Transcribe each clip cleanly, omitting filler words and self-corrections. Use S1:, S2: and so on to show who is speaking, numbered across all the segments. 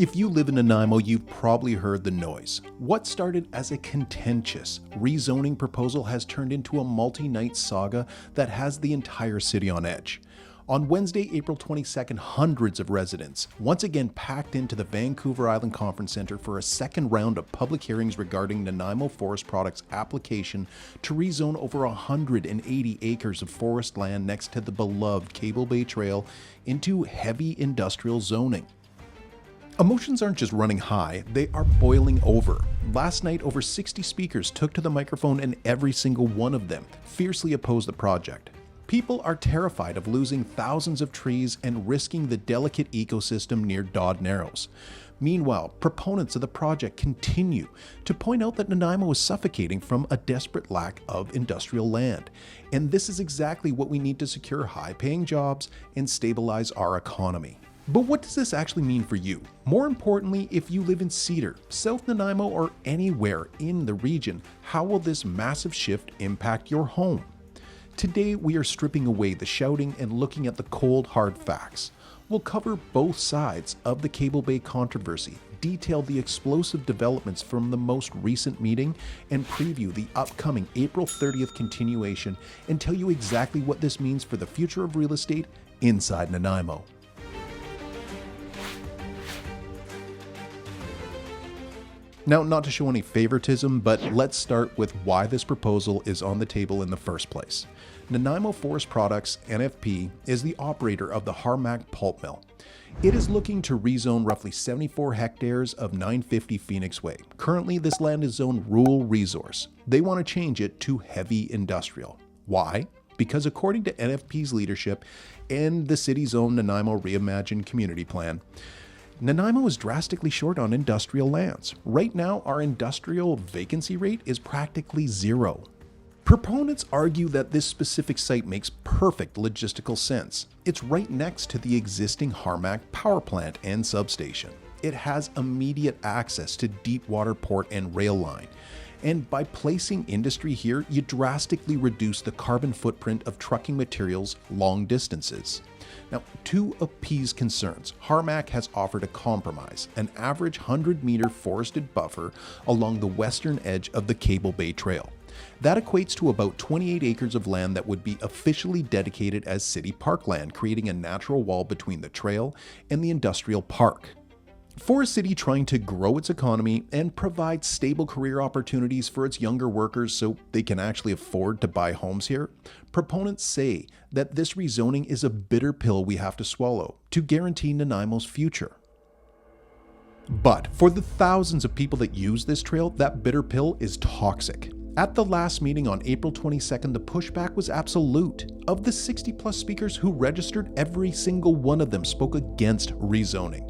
S1: If you live in Nanaimo, you've probably heard the noise. What started as a contentious rezoning proposal has turned into a multi-night saga that has the entire city on edge. On Wednesday, April 22nd, hundreds of residents once again packed into the Vancouver Island Conference Centre for a second round of public hearings regarding Nanaimo Forest Products' application to rezone over 180 acres of forest land next to the beloved Cable Bay Trail into heavy industrial zoning. Emotions aren't just running high, they are boiling over. Last night, over 60 speakers took to the microphone and every single one of them fiercely opposed the project. People are terrified of losing thousands of trees and risking the delicate ecosystem near Dodd Narrows. Meanwhile, proponents of the project continue to point out that Nanaimo is suffocating from a desperate lack of industrial land. And this is exactly what we need to secure high-paying jobs and stabilize our economy. But what does this actually mean for you? More importantly, if you live in Cedar, South Nanaimo, or anywhere in the region, how will this massive shift impact your home? Today, we are stripping away the shouting and looking at the cold, hard facts. We'll cover both sides of the Cable Bay controversy, detail the explosive developments from the most recent meeting, and preview the upcoming April 30th continuation, and tell you exactly what this means for the future of real estate inside Nanaimo. Now, not to show any favoritism, but let's start with why this proposal is on the table in the first place. Nanaimo Forest Products, NFP, is the operator of the Harmac pulp mill. It is looking to rezone roughly 74 hectares of 950 Phoenix Way. Currently, this land is zoned rural resource. They want to change it to heavy industrial. Why? Because according to NFP's leadership and the city's own Nanaimo Reimagined Community Plan, Nanaimo is drastically short on industrial lands. Right now, our industrial vacancy rate is practically zero. Proponents argue that this specific site makes perfect logistical sense. It's right next to the existing Harmac power plant and substation. It has immediate access to deep water port and rail line. And by placing industry here, you drastically reduce the carbon footprint of trucking materials long distances. Now, to appease concerns, Harmac has offered a compromise, an average 100-meter forested buffer along the western edge of the Cable Bay Trail. That equates to about 28 acres of land that would be officially dedicated as city parkland, creating a natural wall between the trail and the industrial park. For a city trying to grow its economy and provide stable career opportunities for its younger workers so they can actually afford to buy homes here, proponents say that this rezoning is a bitter pill we have to swallow to guarantee Nanaimo's future. But for the thousands of people that use this trail, that bitter pill is toxic. At the last meeting on April 22nd, the pushback was absolute. Of the 60-plus speakers who registered, every single one of them spoke against rezoning.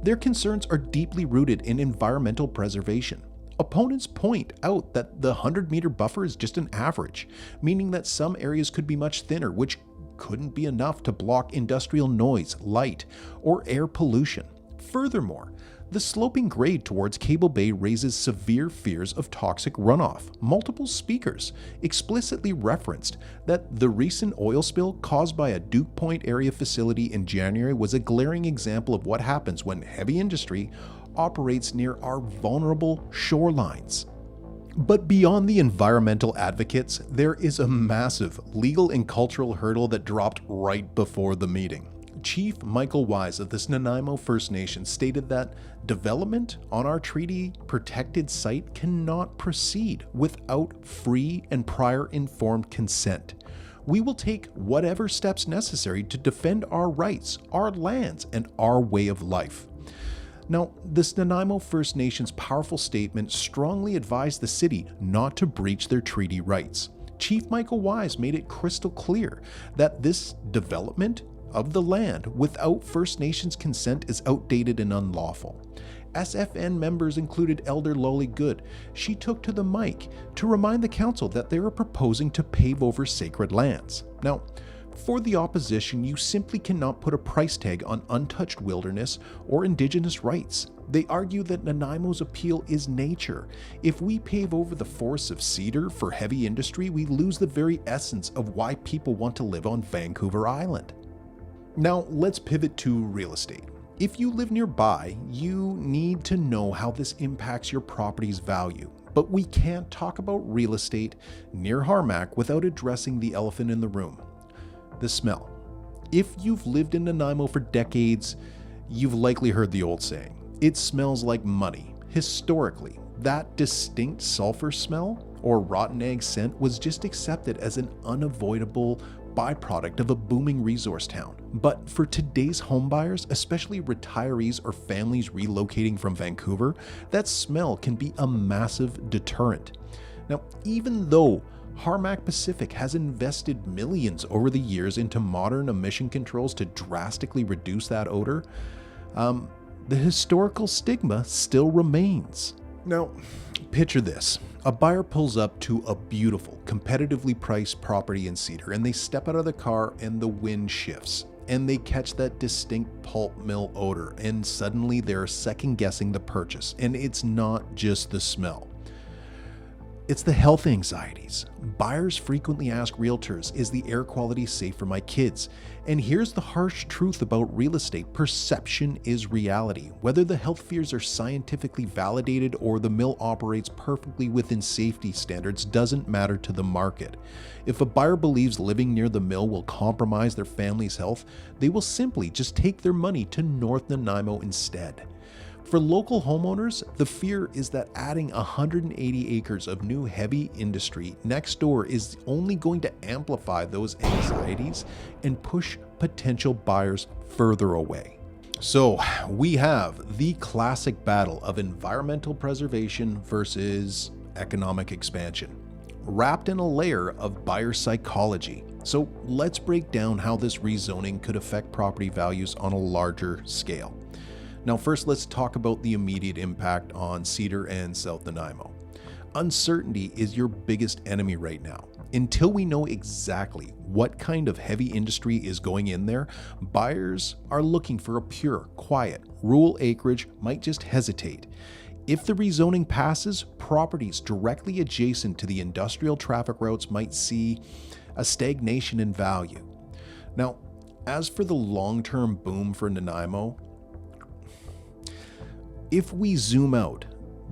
S1: Their concerns are deeply rooted in environmental preservation. Opponents point out that the 100-meter buffer is just an average, meaning that some areas could be much thinner, which couldn't be enough to block industrial noise, light, or air pollution. Furthermore, the sloping grade towards Cable Bay raises severe fears of toxic runoff. Multiple speakers explicitly referenced that the recent oil spill caused by a Duke Point area facility in January was a glaring example of what happens when heavy industry operates near our vulnerable shorelines. But beyond the environmental advocates, there is a massive legal and cultural hurdle that dropped right before the meeting. Chief Michael Wise of the Snuneymuxw First Nation stated that development on our treaty-protected site cannot proceed without free and prior informed consent. We will take whatever steps necessary to defend our rights, our lands, and our way of life. Now, the Snuneymuxw First Nation's powerful statement strongly advised the city not to breach their treaty rights. Chief Michael Wise made it crystal clear that this development of the land without First Nations consent is outdated and unlawful. SFN members included Elder Lolly Good. She took to the mic to remind the council that they are proposing to pave over sacred lands. Now, for the opposition, you simply cannot put a price tag on untouched wilderness or Indigenous rights. They argue that Nanaimo's appeal is nature. If we pave over the forests of cedar for heavy industry, we lose the very essence of why people want to live on Vancouver Island. Now, let's pivot to real estate. If you live nearby, you need to know how this impacts your property's value. But we can't talk about real estate near Harmac without addressing the elephant in the room: the smell. If you've lived in Nanaimo for decades, you've likely heard the old saying, "It smells like money." Historically, that distinct sulfur smell or rotten egg scent was just accepted as an unavoidable byproduct of a booming resource town. But for today's homebuyers, especially retirees or families relocating from Vancouver, that smell can be a massive deterrent. Now, even though Harmac Pacific has invested millions over the years into modern emission controls to drastically reduce that odor, the historical stigma still remains. Now, picture this. A buyer pulls up to a beautiful, competitively priced property in Cedar, and they step out of the car and the wind shifts, and they catch that distinct pulp mill odor, and suddenly they're second guessing the purchase. And it's not just the smell. It's the health anxieties. Buyers frequently ask realtors, "Is the air quality safe for my kids?" And here's the harsh truth about real estate: perception is reality. Whether the health fears are scientifically validated or the mill operates perfectly within safety standards doesn't matter to the market. If a buyer believes living near the mill will compromise their family's health, they will simply just take their money to North Nanaimo instead. For local homeowners, the fear is that adding 180 acres of new heavy industry next door is only going to amplify those anxieties and push potential buyers further away. So we have the classic battle of environmental preservation versus economic expansion, wrapped in a layer of buyer psychology. So let's break down how this rezoning could affect property values on a larger scale. Now, first, let's talk about the immediate impact on Cedar and South Nanaimo. Uncertainty is your biggest enemy right now. Until we know exactly what kind of heavy industry is going in there, buyers are looking for a pure, quiet, rural acreage might just hesitate. If the rezoning passes, properties directly adjacent to the industrial traffic routes might see a stagnation in value. Now, as for the long-term boom for Nanaimo, if we zoom out,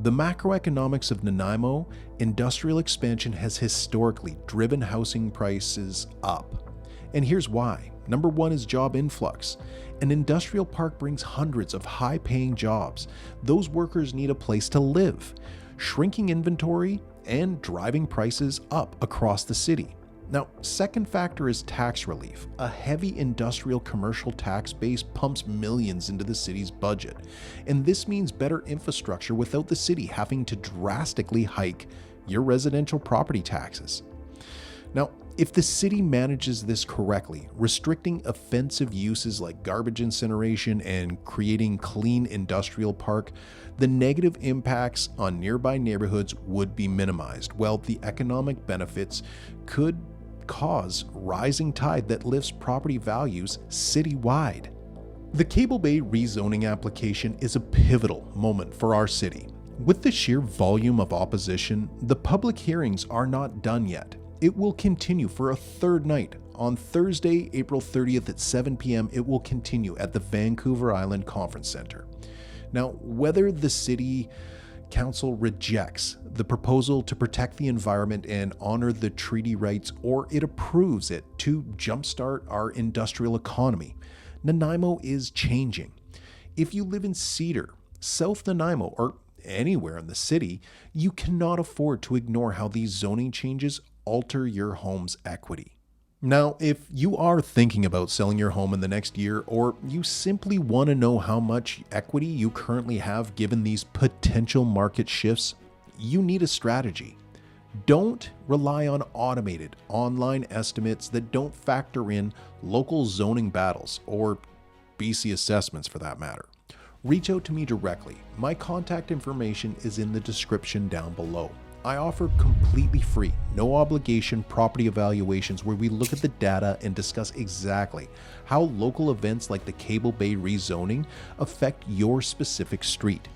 S1: the macroeconomics of Nanaimo, industrial expansion has historically driven housing prices up. And here's why. Number one is job influx. An industrial park brings hundreds of high-paying jobs. Those workers need a place to live. Shrinking inventory and driving prices up across the city. Now, second factor is tax relief. A heavy industrial commercial tax base pumps millions into the city's budget, and this means better infrastructure without the city having to drastically hike your residential property taxes. Now, if the city manages this correctly, restricting offensive uses like garbage incineration and creating clean industrial park, the negative impacts on nearby neighborhoods would be minimized, while the economic benefits could cause rising tide that lifts property values citywide. The Cable Bay rezoning application is a pivotal moment for our city. With the sheer volume of opposition, the public hearings are not done yet. It will continue for a third night. On Thursday, April 30th at 7 p.m., it will continue at the Vancouver Island Conference Center. Now, whether the City Council rejects the proposal to protect the environment and honor the treaty rights, or it approves it to jumpstart our industrial economy, Nanaimo is changing. If you live in Cedar, South Nanaimo, or anywhere in the city, you cannot afford to ignore how these zoning changes alter your home's equity. Now, if you are thinking about selling your home in the next year, or you simply want to know how much equity you currently have given these potential market shifts, you need a strategy. Don't rely on automated online estimates that don't factor in local zoning battles or BC assessments for that matter. Reach out to me directly. My contact information is in the description down below. I offer completely free, no obligation property evaluations where we look at the data and discuss exactly how local events like the Cable Bay rezoning affect your specific street.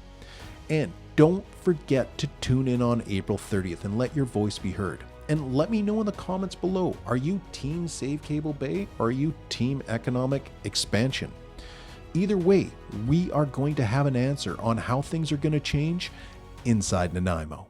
S1: And don't forget to tune in on April 30th and let your voice be heard. And let me know in the comments below, are you Team Save Cable Bay or are you Team Economic Expansion? Either way, we are going to have an answer on how things are going to change inside Nanaimo.